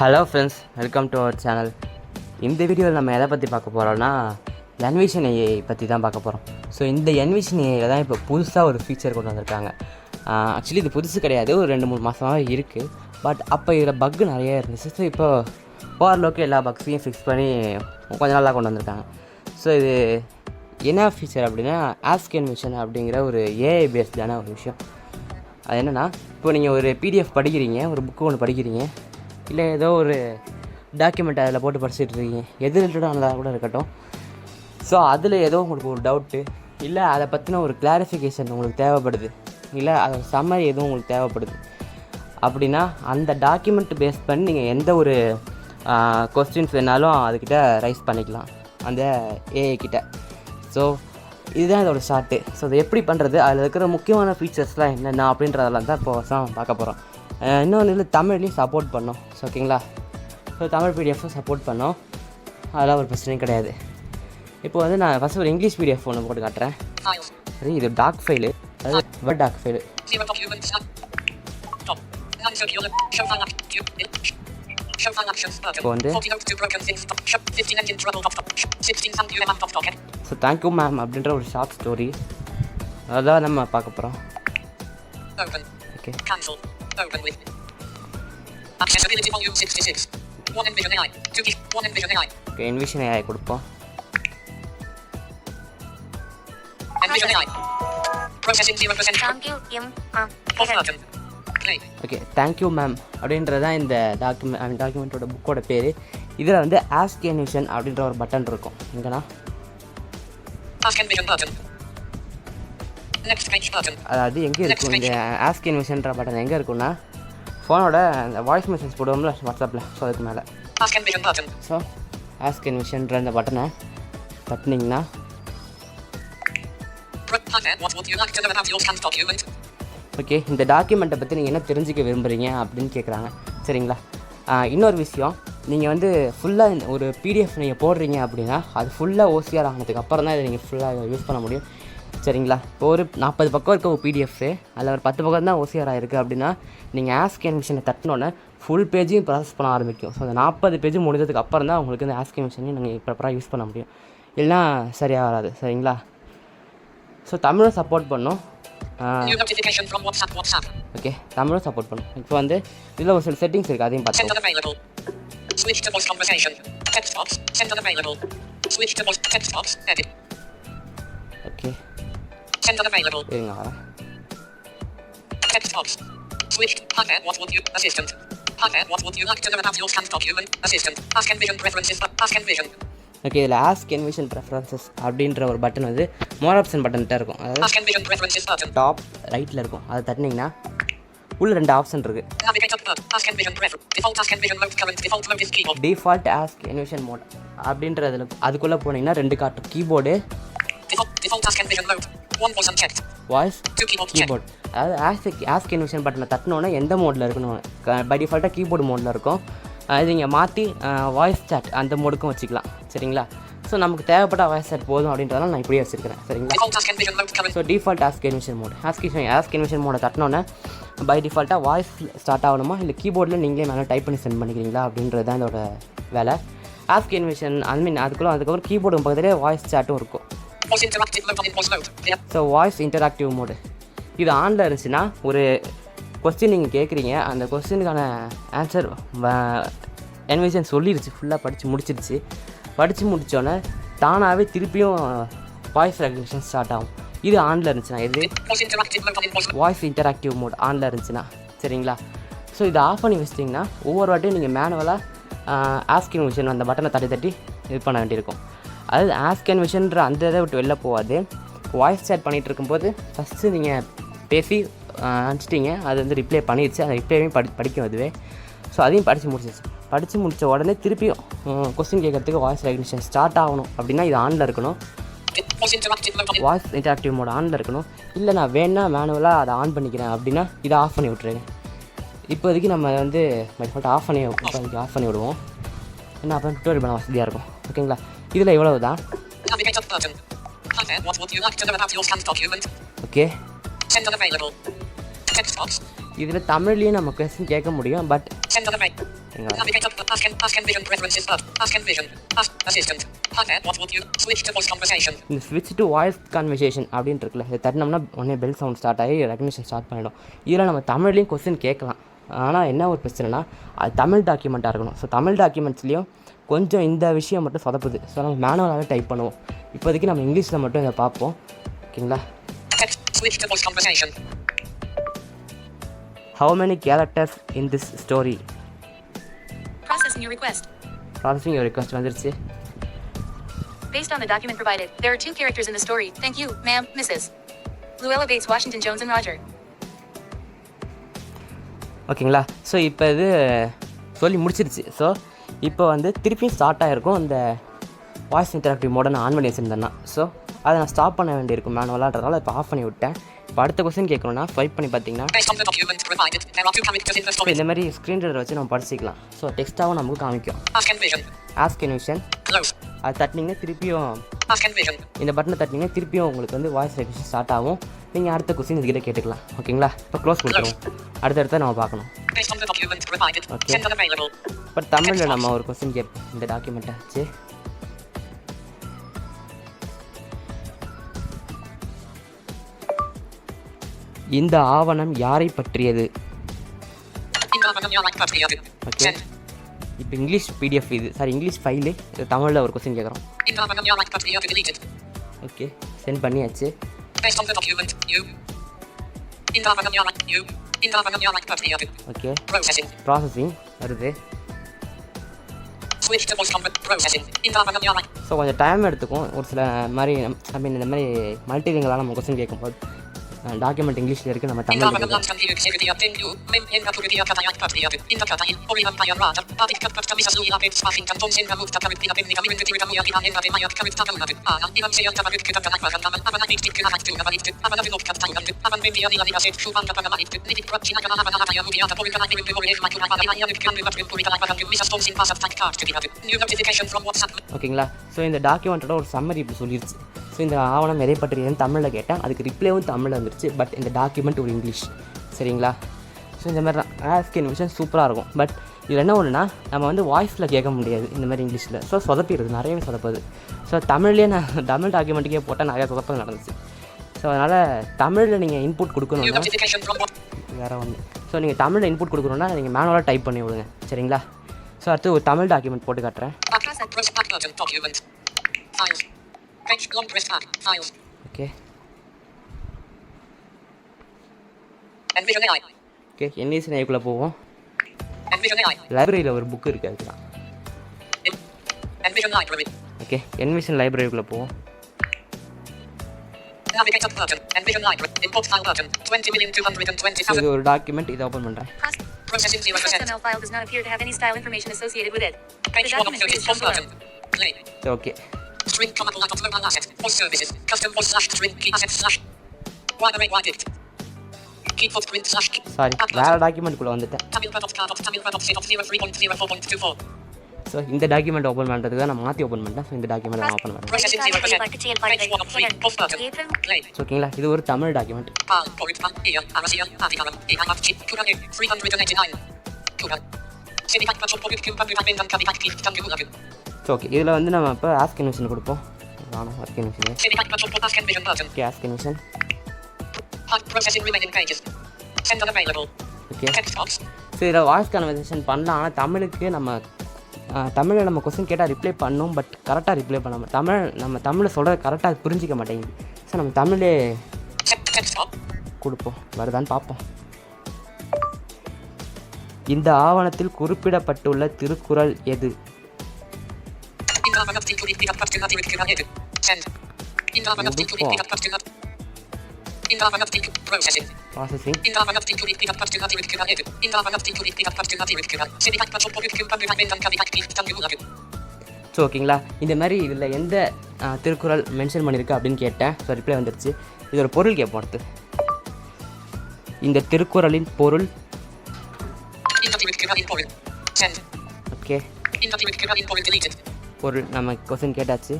Hello friends, welcome to our channel. இந்த வீடியோவில் நம்ம எதை பற்றி பார்க்க போகிறோம்னா Envision AI பற்றி தான் பார்க்க போகிறோம். ஸோ இந்த Envision AI தான் இப்போ புதுசாக ஒரு ஃபீச்சர் கொண்டு வந்திருக்காங்க. ஆக்சுவலி இது புதுசு கிடையாது, ஒரு 2-3 மாதமாக இருக்குது. பட் அப்போ இதில் பக்கு நிறைய இருந்துச்சு. ஸோ இப்போ ஓரளவுக்கு எல்லா பக்ஸையும் ஃபிக்ஸ் பண்ணி கொஞ்சம் நாளாக கொண்டு வந்திருக்காங்க. ஸோ இது என்ன ஃபீச்சர் அப்படின்னா Envision அப்படிங்கிற ஒரு ஏஐ பேஸ்டான ஒரு விஷயம். அது என்னென்னா, இப்போ நீங்கள் ஒரு பிடிஎஃப் படிக்கிறீங்க, ஒரு புக்கு ஒன்று படிக்கிறீங்க, இல்லை ஏதோ ஒரு டாக்குமெண்ட் அதில் போட்டு படிச்சுட்டு இருக்கீங்க, எது ரிலேட்டடானதாக கூட இருக்கட்டும். ஸோ அதில் ஏதோ உங்களுக்கு ஒரு டவுட்டு, இல்லை அதை பற்றின ஒரு கிளாரிஃபிகேஷன் உங்களுக்கு தேவைப்படுது, இல்லை அதோட சம்மரி எதுவும் உங்களுக்கு தேவைப்படுது அப்படின்னா அந்த டாக்குமெண்ட் பேஸ் பண்ணி நீங்கள் எந்த ஒரு கொஸ்டின்ஸ் வேணாலும் அதுக்கிட்ட ரைஸ் பண்ணிக்கலாம் அந்த ஏஐ கிட்ட. ஸோ இதுதான் இதோட ஷார்ட்டு. ஸோ அதை எப்படி பண்ணுறது, அதில் இருக்கிற முக்கியமான ஃபீச்சர்ஸ்லாம் என்னென்ன அப்படின்றதெல்லாம் தான் இப்போ பார்க்க போகிறோம். இன்னொன்று இல்லை, தமிழ்லேயும் சப்போர்ட் பண்ணோம். ஸோ ஓகேங்களா, ஸோ தமிழ் பிடிஎஃப்பும் சப்போர்ட் பண்ணோம், அதெல்லாம் ஒரு பிரச்சனையும் கிடையாது. இப்போ வந்து நான் ஃபஸ்ட்டு ஒரு இங்கிலீஷ் பிடிஎஃப் ஒன்று போட்டு காட்டுறேன். சரி, இது டாக் ஃபைலு, அதாவது வேர்ட் டாக் ஃபைலு. இப்போ வந்து ஸோ தேங்க்யூ மேம் அப்படின்ற ஒரு ஷார்ட் ஸ்டோரி, அதான் நம்ம பார்க்க போகிறோம். Okay, Open with Accessibility Volume 66. One Envision AI. One Envision AI. Okay, Envision AI கொடுப்போம். Envision AI. Processing 0%. Thank you, ma'am. Okay, thank you ma'am அப்படின்றது தான் இந்த டாக்குமெண்ட்டோட புக்கோட பேர். இதில் வந்து ஆஸ்க் Envision அப்படின்ற ஒரு பட்டன் இருக்கும். எங்கன்னா Ask Envision button. Next page button. அதாவது எங்கே இருக்கும் இந்த ஆஸ்க் Envisionன்ற பட்டன் எங்கே இருக்குன்னா, ஃபோனோட அந்த வாய்ஸ் மெசேஜ் போடுவோம்ல வாட்ஸ்அப்பில், ஸோ அதுக்கு மேலே ஸோ ஆஸ்க் Envisionன்ற அந்த பட்டனை தட்டினீங்கன்னா ஓகே, இந்த டாக்குமெண்ட்டை பற்றி நீங்கள் என்ன தெரிஞ்சுக்க விரும்புகிறீங்க அப்படின்னு கேட்குறாங்க. சரிங்களா, இன்னொரு விஷயம், நீங்கள் வந்து ஃபுல்லாக ஒரு பிடிஎஃப் நீங்கள் போடுறீங்க அப்படின்னா அது ஃபுல்லாக ஓசிஆர் ஆனதுக்கு அப்புறம் தான் இதை நீங்கள் ஃபுல்லாக யூஸ் பண்ண முடியும். சரிங்களா, இப்போ ஒரு 40 பக்கம் இருக்க ஒரு பிடிஎஃப், அதில் ஒரு 10 பக்கம் தான் ஓசிஆர் ஆகிருக்கு அப்படின்னா நீங்கள் ஆஸ்க் Envision தட்டினோன்னே ஃபுல் பேஜையும் ப்ராசஸ் பண்ண ஆரம்பிக்கும். ஸோ அந்த 40 பேஜ் முடிஞ்சதுக்கு அப்புறம் தான் உங்களுக்கு இந்த ஆஸ்க் Envision நீங்கள் ப்ராப்பராக யூஸ் பண்ண முடியும், இல்லைனா சரியாக வராது. சரிங்களா, ஸோ தமிழும் சப்போர்ட் பண்ணும். ஓகே, தமிழும் சப்போர்ட் பண்ணும். இப்போ வந்து இதில் ஒரு சில செட்டிங்ஸ் இருக்குது, அதையும் பார்த்து Switch to voice conversation. Text box. Send unavailable. Switch to voice. Text box. Edit. Okay. Send unavailable. இருங்க வரேன். Text box. Switch. Hi, what would you assistant? Hi, what would you like to know about your scanned document? Assistant. Ask Envision preferences. Ask Envision. Okay, இதில் ask Envision preferences அப்படின்ற ஒரு button வந்து மோர் option பட்டன்கிட்ட இருக்கும். அதாவது Ask Envision preferences button top ரைட்டில் இருக்கும். அதை தட்டினீங்கன்னா உள்ள 2 ஆப்ஷன் இருக்குது. டிஃபால்ட் ஆஸ்க் Envision மோட் அப்படின்றதுல அதுக்குள்ளே போனீங்கன்னா 2 காட்டும், கீபோர்டு, வாய்ஸ், கீபோர்டு. அதாவது ஆஸ்க் Envision பட்டனை தட்டினோன்னா எந்த மோடில் இருக்கணும், பை டிஃபால்ட்டாக கீபோர்டு மோடில் இருக்கும். அது நீங்கள் மாற்றி வாய்ஸ் சாட் அந்த மோடுக்கும் வச்சுக்கலாம். சரிங்களா, ஸோ நமக்கு தேவைப்பட்ட வாய்ஸ் சாட் போதும் அப்படின்றதால நான் இப்படியே வச்சுருக்கிறேன். சரிங்களா, so default ask Envision mode, ask Envision மோடை தட்டினோன்னே பை டிஃபால்ட்டாக வாய்ஸ் ஸ்டார்ட் ஆகணுமா, இல்லை கீபோர்டில் நீங்களே மேலே டைப் பண்ணி சென்ட் பண்ணிக்கிறீங்களா அப்படின்றது தான் இதோட வேலை. ஆஸ்க் Envision அதுக்கப்புறம் கீபோர்டு பக்கத்துலேயே வாய்ஸ் சாட்டும் இருக்கும். ஸோ வாய்ஸ் இன்டராக்டிவ் மோடு இது ஆனில் இருந்துச்சுன்னா, ஒரு கொஸ்டின் நீங்கள் கேட்குறீங்க, அந்த கொஸ்டினுக்கான ஆன்சர் Envision சொல்லிடுச்சு, ஃபுல்லாக படித்து முடித்தோன்னே தானாகவே திருப்பியும் வாய்ஸ் ரெகக்னிஷன் ஸ்டார்ட் ஆகும். இது ஆனில் இருந்துச்சுன்னா, இது வாய்ஸ் இன்டராக்டிவ் மோட் ஆனில் இருந்துச்சுன்னா. சரிங்களா, ஸோ இதை ஆஃப் பண்ணி வச்சிட்டிங்கன்னா ஒவ்வொரு வாட்டியும் நீங்கள் மேனுவலாக ஆஸ்க் Envision அந்த பட்டனை தட்டி இது பண்ண வேண்டியிருக்கும். அதாவது ஆஸ்க் Envisionன்ற அந்த இதை விட்டு வெளில போகாது. வாய்ஸ் சேட் பண்ணிகிட்டு இருக்கும்போது ஃபஸ்ட்டு நீங்கள் பேசி அனுப்பிச்சிட்டிங்க, அது வந்து ரிப்ளை பண்ணிடுச்சு, அந்த ரிப்ளைவையும் படிக்கும் அதுவே. ஸோ அதையும் படித்து முடித்த உடனே திருப்பியும் கொஸ்டின் கேட்குறதுக்கு வாய்ஸ் ரெகக்னிஷன் ஸ்டார்ட் ஆகணும் அப்படின்னா இது ஆனில் இருக்கணும், வாய்ஸ் இன்டராக்டிவ் மோட் ஆனில் இருக்கணும். இல்லை நான் வேணா மேனுவலாக அதை ஆன் பண்ணிக்கிறேன் அப்படின்னா இதை ஆஃப் பண்ணி விட்ருங்க. இப்போதைக்கு நம்ம வந்து ஆஃப் பண்ணி விடுவோம், ஏன்னா அப்போ டுட்டோரியல் பண்ண வசதியாக இருக்கும். ஓகேங்களா, இதில் இவ்வளவு தான். ஓகே, இதில் தமிழ்லேயும் நம்ம கொஸ்டின் கேட்க முடியும், பட் ஓகேங்களா. இந்த ஸ்விட்ச் டு வாய்ஸ் கான்வர்சேஷன் அப்படின்னு இருக்குல்ல, இது தட்டினோம்னா உடனே பெல் சவுண்ட் ஸ்டார்ட் ஆகி ரெகக்னிஷன் ஸ்டார்ட் பண்ணிடும். இதில் நம்ம தமிழ்லேயும் கொஸ்டின் கேட்கலாம். ஆனால் என்ன ஒரு பிரச்சனைனா அது தமிழ் டாக்குமெண்ட்டாக இருக்கணும். ஸோ தமிழ் டாக்குமெண்ட்ஸ்லேயும் கொஞ்சம் இந்த விஷயம் மட்டும் சொதப்புது. ஸோ நம்ம மேனுவலாகவே டைப் பண்ணுவோம். இப்போதைக்கு நம்ம இங்கிலீஷில் மட்டும் இதை பார்ப்போம். ஓகேங்களா. How many characters in this story? Processing your request. Processing your request வந்துருச்சு. Based on the document provided, there are 2 characters in the story. Thank you, ma'am, Mrs. Luella Bates, Washington Jones and Roger. ஓகேங்களா. So இப்போ இது சொல்லி முடிச்சிருச்சு. So இப்போ வந்து திருப்பியும் start ஆகிருக்கும். இந்த வாய்ஸ் இன்டராக்டிவ் மோடை நான் ஆன் பண்ணி வச்சுருந்தேன்னா, ஸோ அதை நான் ஸ்டாப் பண்ண வேண்டியிருக்கும் மேனுவலாகிறதுனால இப்போ ஆஃப் பண்ணி விட்டேன். இப்போ அடுத்த கொஸ்டின் கேட்கணும்னா ஸ்வைப் பண்ணி பார்த்தீங்கன்னா இந்த மாதிரி ஸ்க்ரீன் ரீடர் வச்சு நம்ம படிச்சிக்கலாம். ஸோ டெக்ஸ்ட்டாகவும் நமக்கு காமிக்கும். ஆஸ்க் என்விஷன் அது தட்டினீங்கன்னா திருப்பியும் இந்த பட்டனை தட்டினீங்கன்னா திருப்பியும் உங்களுக்கு வந்து வாய்ஸ் ரெக்கக்னிஷன் ஸ்டார்ட் ஆகும். நீங்கள் அடுத்த கொஸ்டின் இதுக்கிட்ட கேட்டுக்கலாம். ஓகேங்களா. இப்போ க்ளோஸ் கொடுத்துருவோம். அடுத்தடுத்த நம்ம பார்க்கணும். ஓகே. இப்போ தமிழில் நம்ம ஒரு கொஸ்டின் கேட்போம். இந்த டாக்குமெண்ட்டை வச்சு இந்த ஆவணம் யாரை பற்றியது? ஓகே. இப்போ இங்கிலீஷ் பிடிஎஃப் இது, சாரி இங்கிலீஷ் ஃபைலு, இது தமிழில் ஒரு கொஸ்டின் கேட்குறோம். ஓகே, சென்ட் பண்ணியாச்சு. ஓகே, ப்ராசஸிங் வருது. ஸோ கொஞ்சம் டைம் எடுத்துக்கும் ஒரு சில மாதிரி. ஐ மீன் இந்த மாதிரி மல்டிலிங்கலாக நம்ம கொஸ்டின் கேட்கும்போது டாக்குமெண்ட் இங்கிலீஷில் இருக்குது, நம்ம தமிழ் ஓகேங்களா. ஸோ இந்த டாக்குமெண்ட்டோட ஒரு சம்மரி இப்படி சொல்லிடுச்சு. ஸோ இந்த ஆவணம் எதை பற்றியதுன்னு தமிழில் கேட்டேன், அதுக்கு ரிப்ளைவும் தமிழில் வந்துருச்சு. பட் இந்த டாக்குமெண்ட் ஒரு இங்கிலீஷ். சரிங்களா. ஸோ இந்த மாதிரி தான் ஆஸ்க் என்விஷன் சூப்பராக இருக்கும். பட் இதில் என்ன ஒன்றுனா நம்ம வந்து வாய்ஸில் கேட்க முடியாது இந்த மாதிரி இங்கிலீஷில். ஸோ சொதப்பிடுது, நிறையவே சொதப்புது. ஸோ தமிழ்லேயே நான் தமிழ் டாக்குமெண்ட்டுக்கே போட்டால் நிறையா சொதப்பல் நடந்துச்சு. ஸோ அதனால் தமிழில் நீங்கள் இன்புட் கொடுக்கணும்னா வேறு ஒன்று. ஸோ நீங்கள் தமிழில் இன்புட் கொடுக்கணுன்னா நீங்கள் மேனுவலாக டைப் பண்ணி விடுங்க. சரிங்களா. ஸோ அடுத்து ஒரு தமிழ் டாக்குமெண்ட் போட்டு காட்டுறேன். ஓகே. ஓகே, Envision AIக்குள்ளே போவோம். லைப்ரரியில் ஒரு புக் இருக்குது, அதுதான். ஓகே, Envision லைப்ரரிக்குள்ளே போவோம். இது ஒரு டாக்குமெண்ட், இதை ஓப்பன் பண்ணுறேன். file does not appear to have any style information associated with it. The document is shown below. Okay. String comma global asset voice services custom voice slash string key asset slash wide array wide dict key footprint slash sorry, வேறு டாக்குமெண்ட்டுக்குள்ளே வந்துட்டேன். So இந்த document open பண்ணுறதுக்கு தான் நான் மாற்றி open பண்ணிட்டேன். So இந்த document நான் ஓப்பன் பண்ணுறேன். ஓகேங்களா. இது ஒரு தமிழ் டாக்குமெண்ட். ஸோ ஓகே, இதில் வந்து நம்ம இப்போ ஆஸ்க் என்விஷன் கொடுப்போம். Ask envision. Okay, ask envision. Okay. So இதில் வாய்ஸ் கான்வர்சேஷன் பண்ணலாம். ஆனால் தமிழில் நம்ம கொஸ்டின் கேட்டால் ரிப்ளை பண்ணணும். பட் கரெக்டாக ரிப்ளை பண்ணாமல் நம்ம தமிழில் சொல்கிறத கரெக்டாக புரிஞ்சிக்க மாட்டேங்குது. ஸோ நம்ம தமிழே கொடுப்போம், வருதான்னு பார்ப்போம். இந்த ஆவணத்தில் குறிப்பிடப்பட்டுள்ள திருக்குறள் எது? Processing. ஸோ ஓகேங்களா. இந்த மாதிரி இதில் எந்த திருக்குறள் மென்ஷன் பண்ணியிருக்கு அப்படின்னு கேட்டேன். ஸோ ரிப்ளை வந்துருச்சு. இது ஒரு பொருள் கேட்போம் அடுத்து. இந்த திருக்குறளின் பொருள். ஓகே, பொருள் நம்ம கொஸ்டின் கேட்டாச்சு.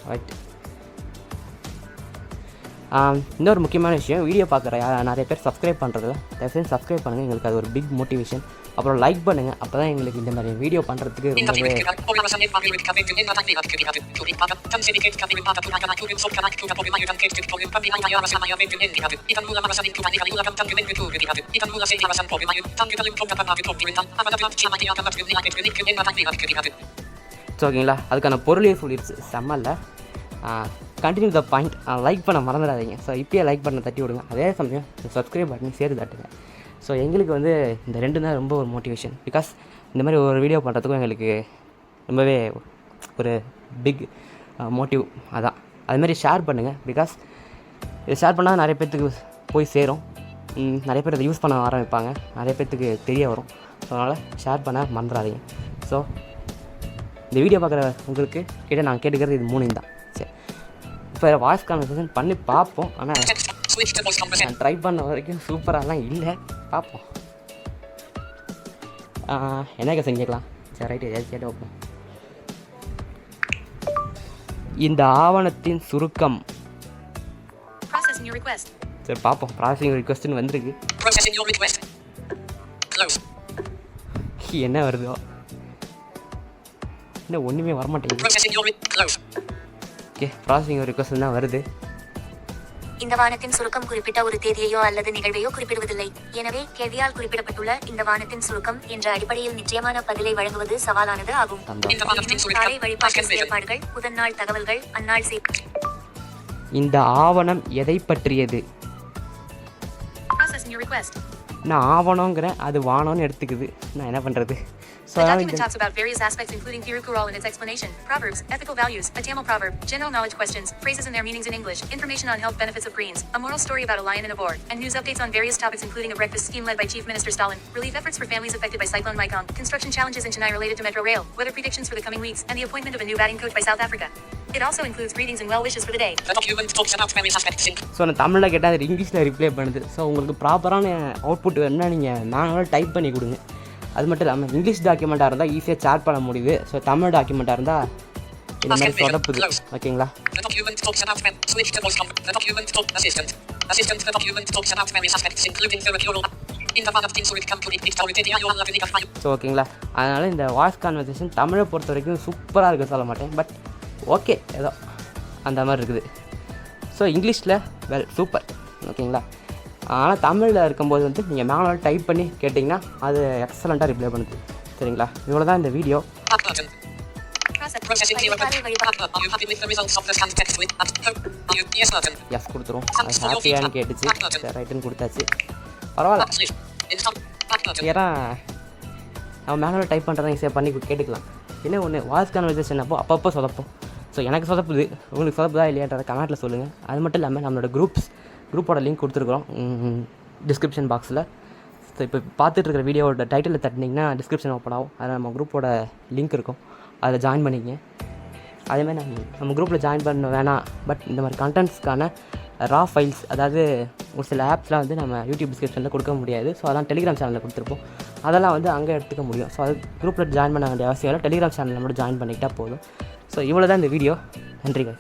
ரைட். இன்னொரு முக்கியமான விஷயம், வீடியோ பார்க்குற நிறைய பேர் சப்ஸ்கிரைப் பண்ணுறதில்ல. தயவுசெய்து சப்ஸ்கிரைப் பண்ணுங்கள், எங்களுக்கு அது ஒரு பிக் மோட்டிவேஷன். அப்புறம் லைக் பண்ணுங்கள், அப்போ தான் எங்களுக்கு இந்த மாதிரி வீடியோ பண்ணுறதுக்கு ரொம்பவே ஓகேங்களா. அதுக்கான பொருளையே சொல்லிடுச்சு, செம்மல்ல. Continue the point. லைக் பண்ண மறந்துடாதீங்க. ஸோ இப்போயே லைக் பண்ண தட்டி விடுங்க. அதே சமயம் சப்ஸ்கிரைப் பண்ணி சேர்த்து தட்டுங்க. ஸோ எங்களுக்கு வந்து இந்த 2 தான் ரொம்ப ஒரு மோட்டிவேஷன். பிகாஸ் இந்த மாதிரி ஒரு வீடியோ பண்ணுறதுக்கும் எங்களுக்கு ரொம்பவே ஒரு பிக் மோட்டிவ். அதான் அதுமாதிரி ஷேர் பண்ணுங்கள். பிகாஸ் இதை ஷேர் பண்ணால் நிறைய பேர்த்துக்கு போய் சேரும். நிறைய பேர் அதை யூஸ் பண்ண ஆரம்பிப்பாங்க, நிறைய பேர்த்துக்கு தெரிய வரும். ஸோ அதனால் ஷேர் பண்ண மறந்துடாதீங்க. ஸோ இந்த வீடியோ பார்க்குற உங்களுக்கு கிட்ட நான் கேட்டுக்கிறது இது 3 தான். சரி, இப்போ வாய்ஸ் கான்வர்சேஷன் பண்ணி பார்ப்போம். ஆனால் நான் ட்ரை பண்ண வரைக்கும் சூப்பராகலாம் இல்லை. பார்ப்போம் என்ன செஞ்சுக்கலாம். சரி, ரைட்டு, எதாவது கேட்டு வைப்போம். இந்த ஆவணத்தின் சுருக்கம். சரி பார்ப்போம். ப்ராசஸிங் ரிக்வெஸ்ட்னு வந்திருக்கு. என்ன வருதோ இன்னும் ஒன்றுமே வரமாட்டேங்குது. ஓகே, ப்ராசஸிங் ரிக்வெஸ்ட் தான் வருது. இந்த வானத்தின் சுருக்கம் குறிப்பிட்ட ஒரு தேதியையோ அல்லது நிகழ்வையோ குறிப்பிடுவதில்லை. எனவே கேள்வியால் குறிப்பிடப்பட்டுள்ள இந்த வானத்தின் சுருக்கம் என்ற அடிப்படையில் நிச்சயமான பதிலை வழங்குவது சவாலானது ஆகும். காலை வழிபாட்டு செயல்பாடுகள், புதன் நாள் தகவல்கள், அந்நாள் இந்த ஆவணம் எதை பற்றியது? நான் ஆவணங்கிறேன், அது வானம்னு எடுத்துக்குது. நான் என்ன பண்ணுறது? The document talks about various aspects including Tirukural and its explanation, proverbs, ethical values, a Tamil proverb, general knowledge questions, phrases and their meanings in English, information on health benefits of greens, a moral story about a lion and a boar, and news updates on various topics including a breakfast scheme led by Chief Minister Stalin, relief efforts for families affected by Cyclone Mekong, construction challenges in Chennai related to Metro Rail, weather predictions for the coming weeks, and the appointment of a new batting coach by South Africa. It also includes greetings and well wishes for the day. So நான் தமிழில் கேட்டால் அது இங்கிலீஷில் reply பண்ணுது. So உங்களுக்கு ப்ராப்பரான output வேணுன்னா நீங்கள் மேனுவலாக டைப் பண்ணி கொடுங்க. அது மட்டும் இல்லாமல் இங்கிலீஷ் டாக்குமெண்ட்டாக இருந்தால் ஈஸியாக சேட் பண்ண முடியுது. ஸோ தமிழ் டாக்குமெண்ட்டாக இருந்தால் இந்த மாதிரி சொதப்புது. ஓகேங்களா. ஸோ ஓகேங்களா. அதனால் இந்த வாய்ஸ் கான்வர்சேஷன் தமிழை பொறுத்த வரைக்கும் சூப்பராக இருக்க சொல்ல மாட்டேன், பட் ஓகே ஏதோ அந்த மாதிரி இருக்குது. ஸோ இங்கிலீஷில் வெல் சூப்பர். ஓகேங்களா. ஆனால் தமிழில் இருக்கும்போது வந்து நீங்கள் மேனுவல் டைப் பண்ணி கேட்டிங்கன்னா அது எக்ஸலண்ட்டாக ரிப்ளை பண்ணுது. சரிங்களா. இவ்வளோ தான் இந்த வீடியோ. எஸ் கொடுத்துரும். அது ஹாப்பியானு கேட்டுச்சு. ரைட்டுன்னு கொடுத்தாச்சு. பரவாயில்ல. ஏன்னா நம்ம மேனுவல் டைப் பண்ணுறதை ஈஸியாக பண்ணி கேட்டுக்கலாம். என்ன ஒன்று வாய்ஸ் கான்வர்சேஷன் அப்பப்போ சொதப்போம். ஸோ எனக்கு சொதப்புது, உங்களுக்கு சொதப்புதா இல்லையான்றதை கமெண்ட்டில் சொல்லுங்கள். அது மட்டும் இல்லாமல் நம்மளோட குரூப்போட லிங்க் கொடுத்துருக்குறோம் டிஸ்கிரிப்ஷன் பாக்ஸில். ஸோ இப்போ பார்த்துட்ருக்கிற வீடியோவோட டைட்டிலில் தட்டினீங்கன்னா டிஸ்கிரிப்ஷன் ஓப்பன் ஆகும். அதில் நம்ம குரூப்போட லிங்க் இருக்கும், அதில் ஜாயின் பண்ணிக்கங்க. அதேமாதிரி நம்ம குரூப்பில் ஜாயின் பண்ண வேணாம், பட் இந்த மாதிரி கண்டென்ட்ஸ்க்கான ரா ஃபைல்ஸ், அதாவது ஒரு சில ஆப்ஸ்லாம் வந்து நம்ம யூடியூப் டிஸ்கிரிப்ஷனில் கொடுக்க முடியாது. ஸோ அதெல்லாம் டெலிகிராம் சேனலில் கொடுத்துருப்போம். அதெல்லாம் வந்து அங்கே எடுத்துக்க முடியும். ஸோ அது குரூப்பில் ஜாயின் பண்ண வேண்டிய அவசியம் இல்லை, டெலிகிராம் சேனலில் மட்டும் ஜாயின் பண்ணிக்கிட்டால் போதும். ஸோ இவ்வளோ தான் இந்த வீடியோ. நன்றிகள்.